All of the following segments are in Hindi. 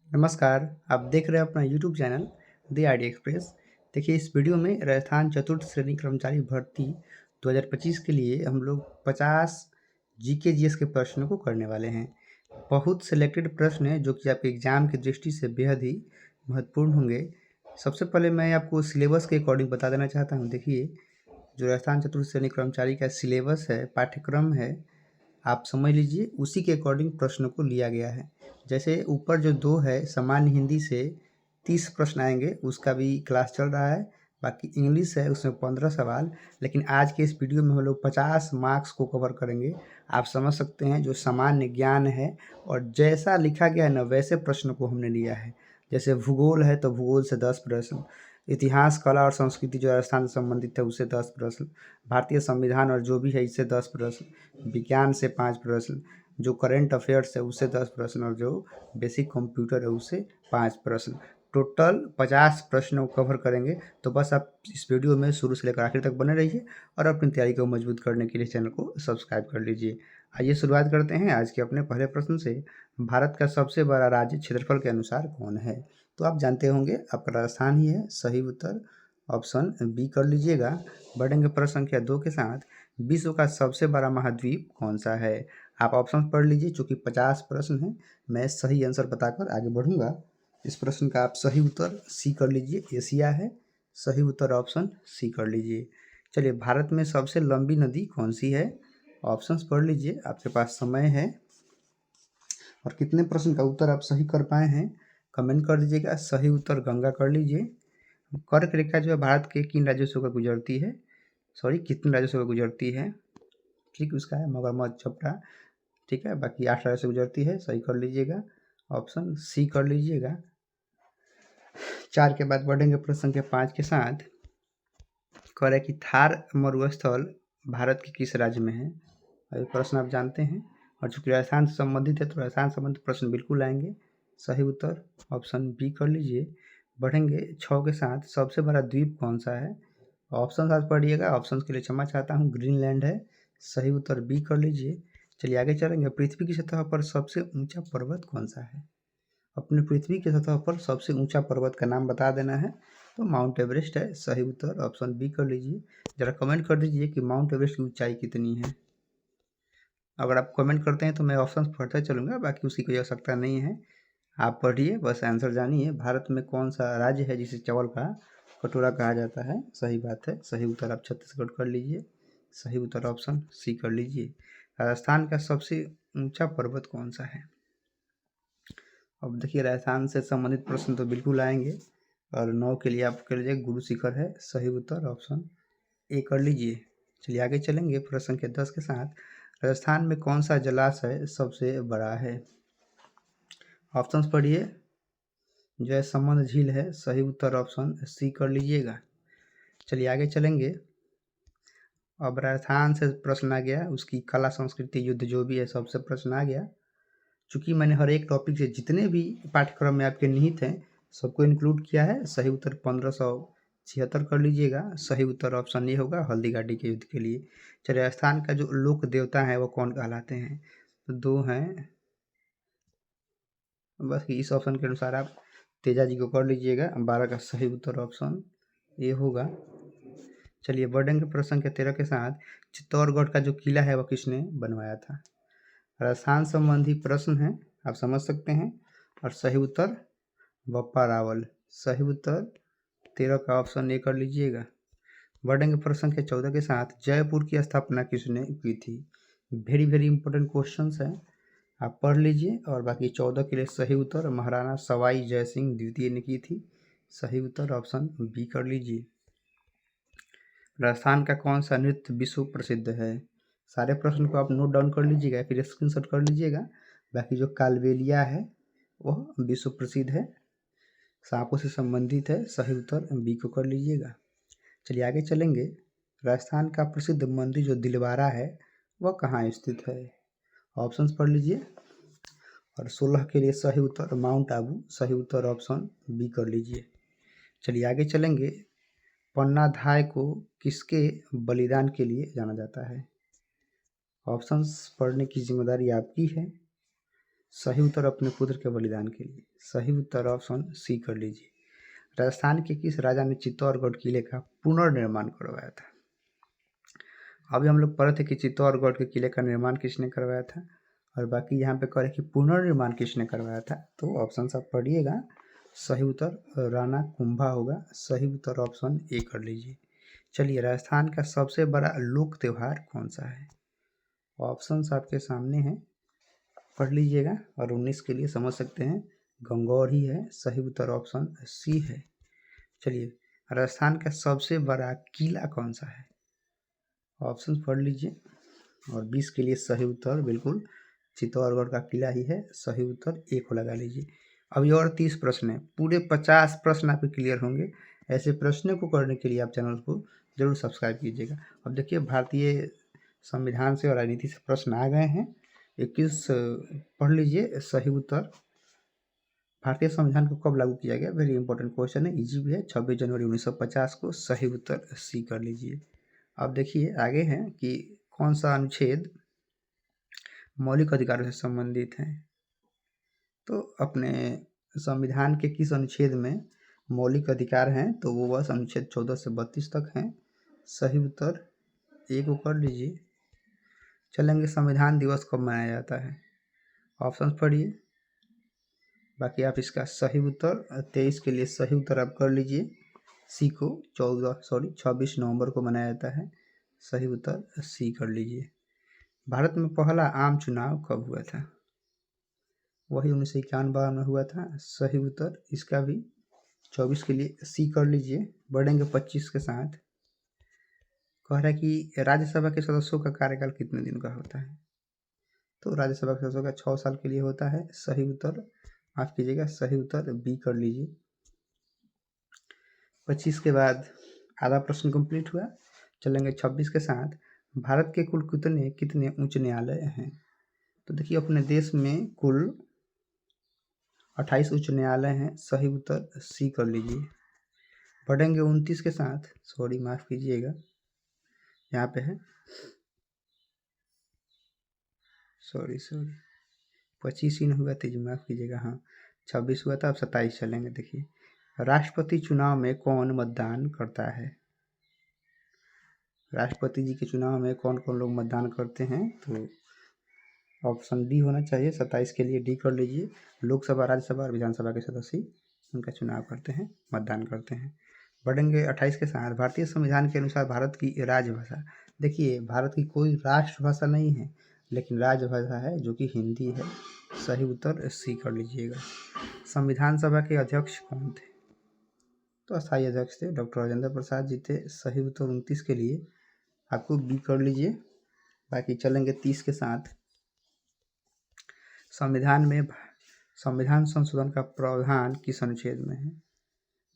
नमस्कार, आप देख रहे हैं अपना YouTube channel the ID express. देखिए इस वीडियो में राजस्थान चतुर्थ श्रेणी कर्मचारी भर्ती 2025 के लिए हम लोग 50 जीके जीएस के प्रश्नों को करने वाले हैं। बहुत सिलेक्टेड प्रश्न हैं जो कि आपके एग्जाम की दृष्टि से बेहद ही महत्वपूर्ण होंगे। सबसे पहले मैं आपको सिलेबस के अकॉर्डिंग बता देना चाहता हूँ। देखिए जो राजस्थान चतुर्थ श्रेणी कर्मचारी का सिलेबस है, पाठ्यक्रम है, आप समझ लीजिए उसी के अकॉर्डिंग प्रश्नों को लिया गया है। जैसे ऊपर जो 2 है सामान्य हिंदी से 30 प्रश्न आएंगे, उसका भी क्लास चल रहा है। बाकी इंग्लिश है उसमें 15 सवाल। लेकिन आज के इस वीडियो में हम लोग 50 मार्क्स को कवर करेंगे। आप समझ सकते हैं जो सामान्य ज्ञान है और जैसा लिखा गया है ना वैसे प्रश्न को हमने लिया है। जैसे भूगोल है तो भूगोल से 10 प्रश्न, इतिहास कला और संस्कृति जो राजस्थान से संबंधित है उससे 10 प्रश्न, भारतीय संविधान और जो भी है इससे 10 प्रश्न, विज्ञान से 5 प्रश्न, जो करंट अफेयर्स है उससे 10 प्रश्न और जो बेसिक कंप्यूटर है उससे 5 प्रश्न। टोटल 50 प्रश्नों को कवर करेंगे। तो बस आप इस वीडियो में शुरू से लेकर आखिर तक बने रहिए और अपनी तैयारी को मजबूत करने के लिए चैनल को सब्सक्राइब कर लीजिए। आइए शुरुआत करते हैं आज के अपने पहले प्रश्न से। भारत का सबसे बड़ा राज्य क्षेत्रफल के अनुसार कौन है? तो आप जानते होंगे आपका राजस्थान ही है। सही उत्तर ऑप्शन बी कर लीजिएगा। बढ़ेंगे प्रश्न संख्या 2 के साथ। विश्व का सबसे बड़ा महाद्वीप कौन सा है? आप ऑप्शन पढ़ लीजिए। चूंकि 50 प्रश्न हैं मैं सही आंसर बताकर आगे बढ़ूंगा। इस प्रश्न का आप सही उत्तर सी कर लीजिए, एशिया है। सही उत्तर ऑप्शन सी कर लीजिए। चलिए, भारत में सबसे लंबी नदी कौन सी है? ऑप्शंस पढ़ लीजिए, आपके पास समय है। और कितने प्रश्न का उत्तर आप सही कर पाए हैं कमेंट कर दीजिएगा। सही उत्तर गंगा कर लीजिए। कर्क रेखा जो है भारत के किन राज्यों से होकर गुजरती है? सॉरी, कितने राज्यों से होकर गुजरती है? ठीक, उसका है मगरमच्छ छपरा। ठीक है, बाकी 8 राज्यों से गुजरती है। सही कर लीजिएगा, ऑप्शन सी कर लीजिएगा। 4 के बाद बढ़ेंगे प्रश्न संख्या 5 के साथ। कह रहा है कि थार मरुस्थल भारत के किस राज्य में है? और ये प्रश्न आप जानते हैं। और चूंकि राजस्थान से संबंधित है तो राजस्थान संबंधित प्रश्न बिल्कुल आएंगे। सही उत्तर ऑप्शन बी कर लीजिए। बढ़ेंगे 6 के साथ। सबसे बड़ा द्वीप कौन सा है? ऑप्शन आज पढ़िएगा, ऑप्शन के लिए क्षमा चाहता हूँ। ग्रीनलैंड है। सही उत्तर बी कर लीजिए। चलिए आगे चलेंगे। पृथ्वी की सतह पर सबसे ऊंचा पर्वत कौन सा है? अपने पृथ्वी की सतह पर सबसे ऊंचा पर्वत का नाम बता देना है। तो माउंट एवरेस्ट है। सही उत्तर ऑप्शन बी कर लीजिए। जरा कमेंट कर दीजिए कि माउंट एवरेस्ट की ऊंचाई कितनी है। अगर आप कमेंट करते हैं तो मैं ऑप्शन पढ़ता चलूँगा, बाकी उसकी कोई आवश्यकता नहीं है। आप पढ़िए, बस आंसर जानिए। भारत में कौन सा राज्य है जिसे चावल का कटोरा कहा जाता है? सही बात है। सही उत्तर आप छत्तीसगढ़ कर लीजिए। सही उत्तर ऑप्शन सी कर लीजिए। राजस्थान का सबसे ऊंचा पर्वत कौन सा है? अब देखिए राजस्थान से संबंधित प्रश्न तो बिल्कुल आएंगे। और 9 के लिए आप कर लीजिए गुरु शिखर है। सही उत्तर ऑप्शन ए कर लीजिए। चलिए आगे चलेंगे प्रश्न संख्या 10 के साथ। राजस्थान में कौन सा जलाशय सबसे बड़ा है? ऑप्शंस पढ़िए। जयसमंद झील है। सही उत्तर ऑप्शन सी कर लीजिएगा। चलिए आगे चलेंगे। अब राजस्थान से प्रश्न आ गया, उसकी कला संस्कृति युद्ध जो भी है सबसे प्रश्न आ गया। चूंकि मैंने हर एक टॉपिक से जितने भी पाठ्यक्रम में आपके निहित हैं सबको इंक्लूड किया है। सही उत्तर 1576 कर लीजिएगा। सही उत्तर ऑप्शन ये होगा, हल्दी घाटी के युद्ध के लिए। चलिए, राजस्थान का जो लोक देवता है वो कौन कहलाते हैं? तो 2 हैं। बस इस ऑप्शन के अनुसार आप तेजा जी को कर लीजिएगा। 12 का सही उत्तर ऑप्शन ये होगा। चलिए बढ़ेंगे प्रश्न संख्या 13 के साथ। चित्तौड़गढ़ का जो किला है वह किसने बनवाया था? राजस्थान संबंधी प्रश्न है, आप समझ सकते हैं। और सही उत्तर बप्पा रावल। सही उत्तर 13 का ऑप्शन ए कर लीजिएगा। बढ़ेंगे प्रश्न संख्या 14 के साथ। जयपुर की स्थापना किसने की थी? वेरी वेरी इंपॉर्टेंट क्वेश्चन है, आप पढ़ लीजिए। और बाकी 14 के लिए सही उत्तर महाराणा सवाई जय सिंह द्वितीय ने की थी। सही उत्तर ऑप्शन बी कर लीजिए। राजस्थान का कौन सा नृत्य विश्व प्रसिद्ध है? सारे प्रश्न को आप नोट डाउन कर लीजिएगा, फिर स्क्रीनशॉट कर लीजिएगा। बाकी जो कालबेलिया है वह विश्व प्रसिद्ध है, सांपों से संबंधित है। सही उत्तर बी को कर लीजिएगा। चलिए आगे चलेंगे। राजस्थान का प्रसिद्ध मंदिर जो दिलवारा है वह कहाँ स्थित है? ऑप्शंस पढ़ लीजिए। और 16 के लिए सही उत्तर माउंट आबू। सही उत्तर ऑप्शन बी कर लीजिए। चलिए आगे चलेंगे। पन्ना धाय को किसके बलिदान के लिए जाना जाता है? ऑप्शंस पढ़ने की जिम्मेदारी आपकी है। सही उत्तर अपने पुत्र के बलिदान के लिए। सही उत्तर ऑप्शन सी कर लीजिए। राजस्थान के किस राजा ने चित्तौड़गढ़ किले का पुनर्निर्माण करवाया था? अभी हम लोग पढ़े थे कि चित्तौड़गढ़ के किले का निर्माण किसने करवाया था, और बाकी यहाँ पे कह कि पुनर्निर्माण किसने करवाया था। तो ऑप्शन आप पढ़िएगा। सही उत्तर राणा कुंभा होगा। सही उत्तर ऑप्शन ए कर लीजिए। चलिए, राजस्थान का सबसे बड़ा लोक त्यौहार कौन सा है? ऑप्शंस आपके सामने हैं, पढ़ लीजिएगा और 19 के लिए समझ सकते हैं। गंगौर ही है। सही उत्तर ऑप्शन सी है। चलिए, राजस्थान का सबसे बड़ा किला कौन सा है? ऑप्शन पढ़ लीजिए और 20 के लिए सही उत्तर बिल्कुल चित्तौड़गढ़ का किला ही है। सही उत्तर ए को लगा लीजिए। अभी और 30 प्रश्न है, पूरे 50 प्रश्न आपके क्लियर होंगे। ऐसे प्रश्नों को करने के लिए आप चैनल को जरूर सब्सक्राइब कीजिएगा। अब देखिए, भारतीय संविधान से और राजनीति से प्रश्न आ गए हैं। 21 पढ़ लीजिए। सही उत्तर भारतीय संविधान को कब लागू किया गया? वेरी इंपॉर्टेंट क्वेश्चन है, इजी भी है। 26 जनवरी 1950 को। सही उत्तर सी कर लीजिए। अब देखिए आगे हैं कि कौन सा अनुच्छेद मौलिक अधिकारों से संबंधित है। तो अपने संविधान के किस अनुच्छेद में मौलिक अधिकार हैं? तो वो बस अनुच्छेद 14 से 32 तक हैं। सही उत्तर ए को कर लीजिए। चलेंगे, संविधान दिवस कब मनाया जाता है? ऑप्शन पढ़िए, बाकी आप इसका सही उत्तर 23 के लिए सही उत्तर आप कर लीजिए। सी को 26 नवंबर को मनाया जाता है। सही उत्तर सी कर लीजिए। भारत में पहला आम चुनाव कब हुआ था? वही 1991 में हुआ था। सही उत्तर इसका भी 24 के लिए सी कर लीजिए। बढ़ेंगे 25 के साथ। कह रहा है कि राज्यसभा के सदस्यों का कार्यकाल कितने दिन का होता है? तो राज्यसभा के सदस्यों का 6 साल के लिए होता है। सही उत्तर माफ कीजिएगा, सही उत्तर बी कर लीजिए। 25 के बाद आधा प्रश्न कंप्लीट हुआ। चलेंगे 26 के साथ। भारत के कुल कितने उच्च न्यायालय हैं? तो देखिए, अपने देश में कुल 28 उच्च न्यायालय हैं। सही उत्तर सी कर लीजिए। बढ़ेंगे 29 के साथ। सॉरी माफ कीजिएगा, यहाँ पे है, सॉरी 25 ही नहीं हुआ था जी, माफ कीजिएगा। हाँ, 26 हुआ था, अब 27 चलेंगे। देखिए, राष्ट्रपति चुनाव में कौन मतदान करता है? राष्ट्रपति जी के चुनाव में कौन कौन लोग मतदान करते हैं? तो ऑप्शन डी होना चाहिए। 27 के लिए डी कर लीजिए। लोकसभा, राज्यसभा और विधानसभा के सदस्य उनका चुनाव करते हैं, मतदान करते हैं। बढ़ेंगे 28 के साथ। भारतीय संविधान के अनुसार भारत की राजभाषा, देखिए भारत की कोई राष्ट्रभाषा नहीं है, लेकिन राजभाषा है जो कि हिंदी है। सही उत्तर सी कर लीजिएगा। संविधान सभा के अध्यक्ष कौन थे? तो अस्थायी अध्यक्ष थे डॉक्टर राजेंद्र प्रसाद जी थे। सही उत्तर 29 के लिए आपको बी कर लीजिए। बाकी चलेंगे 30 के साथ। संविधान संशोधन का प्रावधान किस अनुच्छेद में है?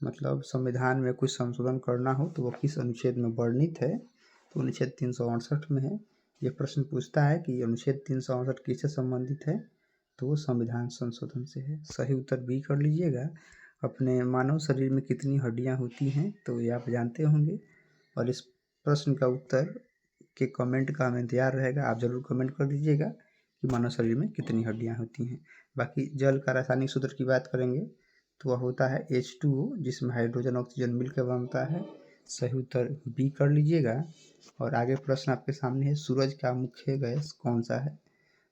मतलब संविधान में कुछ संशोधन करना हो तो वो किस अनुच्छेद में वर्णित है? तो अनुच्छेद 368 में है। ये प्रश्न पूछता है कि अनुच्छेद 368 किससे संबंधित है? तो वो संविधान संशोधन से है। सही उत्तर बी कर लीजिएगा। अपने मानव शरीर में कितनी हड्डियां होती हैं? तो ये आप जानते होंगे, और इस प्रश्न का उत्तर के कमेंट का हमें इंतजार रहेगा। आप जरूर कमेंट कर दीजिएगा कि मानव शरीर में कितनी हड्डियां होती हैं। बाकी जल का रासायनिक सूत्र की बात करेंगे तो वह होता है H2O, जिसमें हाइड्रोजन ऑक्सीजन मिलकर बनता है। सही उत्तर बी कर लीजिएगा। और आगे प्रश्न आपके सामने है, सूरज का मुख्य गैस कौन सा है?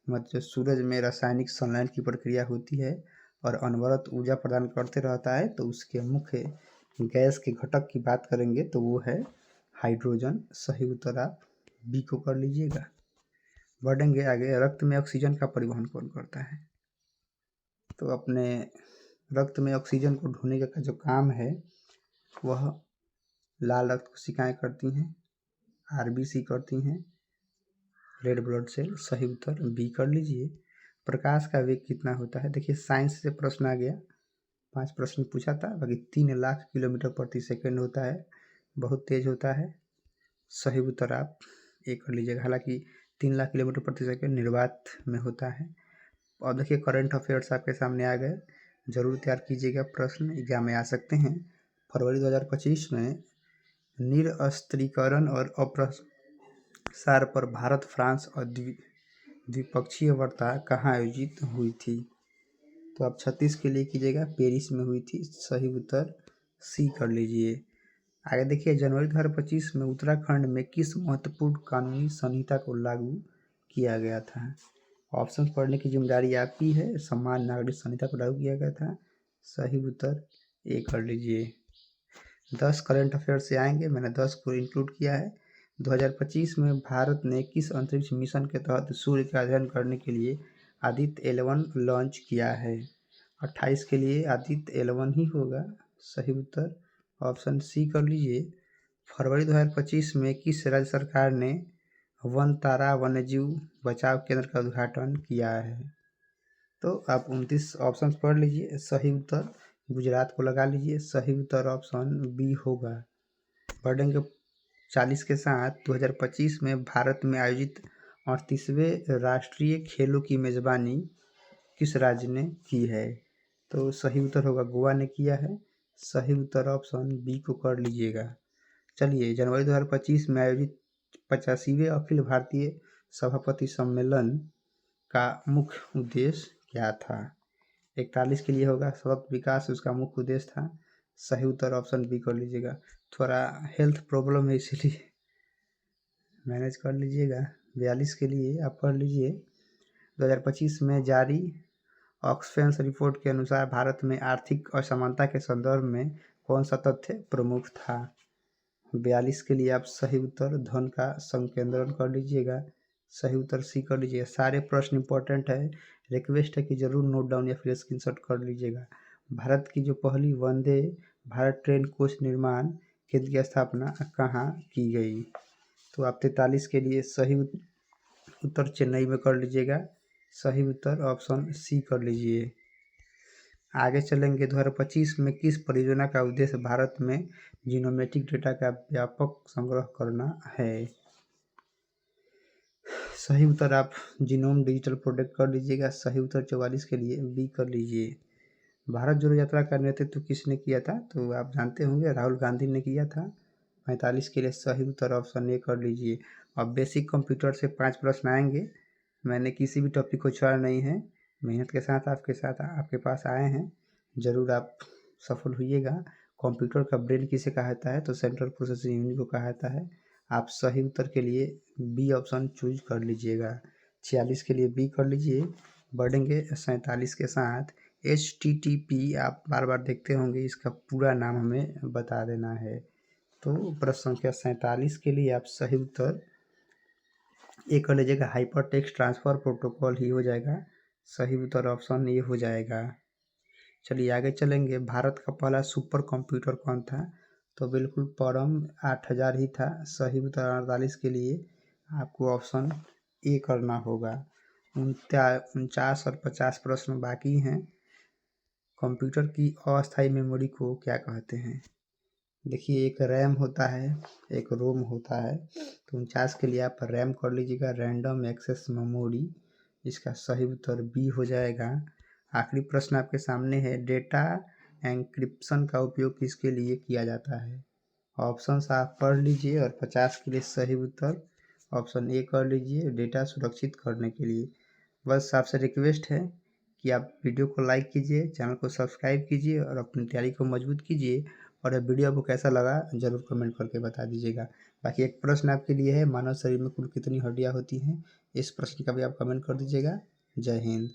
मतलब सूरज में रासायनिक संलयन की प्रक्रिया होती है और अनवरत ऊर्जा प्रदान करते रहता है, तो उसके मुख्य गैस के घटक की बात करेंगे तो वो है हाइड्रोजन। सही उत्तर आप बी को कर लीजिएगा। बढ़ेंगे आगे। रक्त में ऑक्सीजन का परिवहन कौन करता है? तो अपने रक्त में ऑक्सीजन को ढोने का जो काम है वह लाल रक्त कोशिकाएं करती हैं, आरबीसी करती हैं, रेड ब्लड सेल। सही उत्तर बी कर लीजिए। प्रकाश का वेग कितना होता है? देखिए, साइंस से प्रश्न आ गया, 5 प्रश्न पूछा था। बाकी 3 लाख किलोमीटर प्रति सेकेंड होता है, बहुत तेज होता है। सही उत्तर आप ए कर लीजिएगा। हालांकि 3 लाख किलोमीटर प्रति सेकेंड निर्वात में होता है। और देखिए, करंट अफेयर्स आपके सामने आ गए, जरूर तैयार कीजिएगा। प्रश्न एग्जाम में आ सकते हैं। फरवरी 2025 में निरस्त्रीकरण और अप्रसार पर भारत फ्रांस द्विपक्षीय वार्ता कहाँ आयोजित हुई थी? तो आप 36 के लिए कीजिएगा, पेरिस में हुई थी। सही उत्तर सी कर लीजिए। आगे देखिए, जनवरी 2025 में उत्तराखंड में किस महत्वपूर्ण कानूनी संहिता को लागू किया गया था? ऑप्शन पढ़ने की जिम्मेदारी आपकी है। समान नागरिक संहिता को लागू किया गया था। सही उत्तर ए कर लीजिए। 10 करंट अफेयर से आएंगे, मैंने 10 को इंक्लूड किया है। 2025 में भारत ने किस अंतरिक्ष मिशन के तहत सूर्य का अध्ययन करने के लिए आदित्य 11 लॉन्च किया है? 28 के लिए आदित्य 11 ही होगा। सही उत्तर ऑप्शन सी कर लीजिए। फरवरी 2025 में किस राज्य सरकार ने वन तारा वन्यजीव बचाव केंद्र का उद्घाटन किया है? तो आप 29 ऑप्शन पढ़ लीजिए। सही उत्तर गुजरात को लगा लीजिए। सही उत्तर ऑप्शन बी होगा। बढ़ेंगे 40 के साथ। 2025 में भारत में आयोजित 38वें राष्ट्रीय खेलों की मेजबानी किस राज्य ने की है? तो सही उत्तर होगा गोवा ने किया है। सही उत्तर ऑप्शन बी को कर लीजिएगा। चलिए, जनवरी 2025 में आयोजित 85वें अखिल भारतीय सभापति सम्मेलन का मुख्य उद्देश्य क्या था? 41 के लिए होगा, सतत विकास उसका मुख्य उद्देश्य था। सही उत्तर ऑप्शन बी कर लीजिएगा। थोड़ा हेल्थ प्रॉब्लम है इसीलिए मैनेज कर लीजिएगा। 42 के लिए आप पढ़ लीजिए। 2025 में जारी ऑक्सफैम रिपोर्ट के अनुसार भारत में आर्थिक असमानता के संदर्भ में कौन सा तथ्य प्रमुख था? 42 के लिए आप सही उत्तर धन का संकेंद्रण कर लीजिएगा। सही उत्तर सी कर लीजिएगा। सारे प्रश्न इंपॉर्टेंट है, रिक्वेस्ट है कि जरूर नोट डाउन या फिर स्क्रीनशॉट कर लीजिएगा। भारत की जो पहली वंदे भारत ट्रेन कोच निर्माण केंद्र की स्थापना कहाँ की गई? तो आप 43 के लिए सही उत्तर चेन्नई में कर लीजिएगा। सही उत्तर ऑप्शन सी कर लीजिए। आगे चलेंगे। 2025 में किस परियोजना का उद्देश्य भारत में जीनोमेटिक डेटा का व्यापक संग्रह करना है? सही उत्तर आप जीनोम डिजिटल प्रोडक्ट कर लीजिएगा। सही उत्तर 44 के लिए बी कर लीजिए। भारत जोड़ो यात्रा का नेतृत्व किसने किया था? तो आप जानते होंगे राहुल गांधी ने किया था। 45 के लिए सही उत्तर ऑप्शन ए कर लीजिए। अब बेसिक कंप्यूटर से 5 प्रश्न आएंगे। मैंने किसी भी टॉपिक को छोड़ा नहीं है, मेहनत के साथ आपके पास आए हैं। ज़रूर आप सफल होइएगा। कंप्यूटर का ब्रेन किसे कहा जाता है? तो सेंट्रल प्रोसेसिंग यूनिट को कहा जाता है। आप सही उत्तर के लिए बी ऑप्शन चूज कर लीजिएगा। 46 के लिए बी कर लीजिए। बढ़ेंगे 47 के साथ। HTTP आप बार बार देखते होंगे, इसका पूरा नाम हमें बता देना है। तो प्रश्न संख्या 47 के लिए आप सही उत्तर ए कर लीजिएगा। हाइपर टेक्स्ट ट्रांसफर प्रोटोकॉल ही हो जाएगा। सही उत्तर ऑप्शन ए हो जाएगा। चलिए आगे चलेंगे। भारत का पहला सुपर कंप्यूटर कौन था? तो बिल्कुल परम 8000 ही था। सही उत्तर 48 के लिए आपको ऑप्शन ए करना होगा। 49 और 50 प्रश्न बाकी हैं। कंप्यूटर की अस्थायी मेमोरी को क्या कहते हैं? देखिए, एक रैम होता है, एक रोम होता है। तो 49 के लिए आप रैम कर लीजिएगा, रैंडम एक्सेस मेमोरी। इसका सही उत्तर बी हो जाएगा। आखिरी प्रश्न आपके सामने है। डेटा एन्क्रिप्शन का उपयोग किसके लिए किया जाता है? ऑप्शन आप पढ़ लीजिए और 50 के लिए सही उत्तर ऑप्शन ए कर लीजिए, डेटा सुरक्षित करने के लिए। बस आपसे रिक्वेस्ट है कि आप वीडियो को लाइक कीजिए, चैनल को सब्सक्राइब कीजिए और अपनी तैयारी को मजबूत कीजिए। और यह वीडियो आपको कैसा लगा ज़रूर कमेंट करके बता दीजिएगा। बाकी एक प्रश्न आपके लिए है, मानव शरीर में कुल कितनी हड्डियाँ होती हैं? इस प्रश्न का भी आप कमेंट कर दीजिएगा। जय हिंद।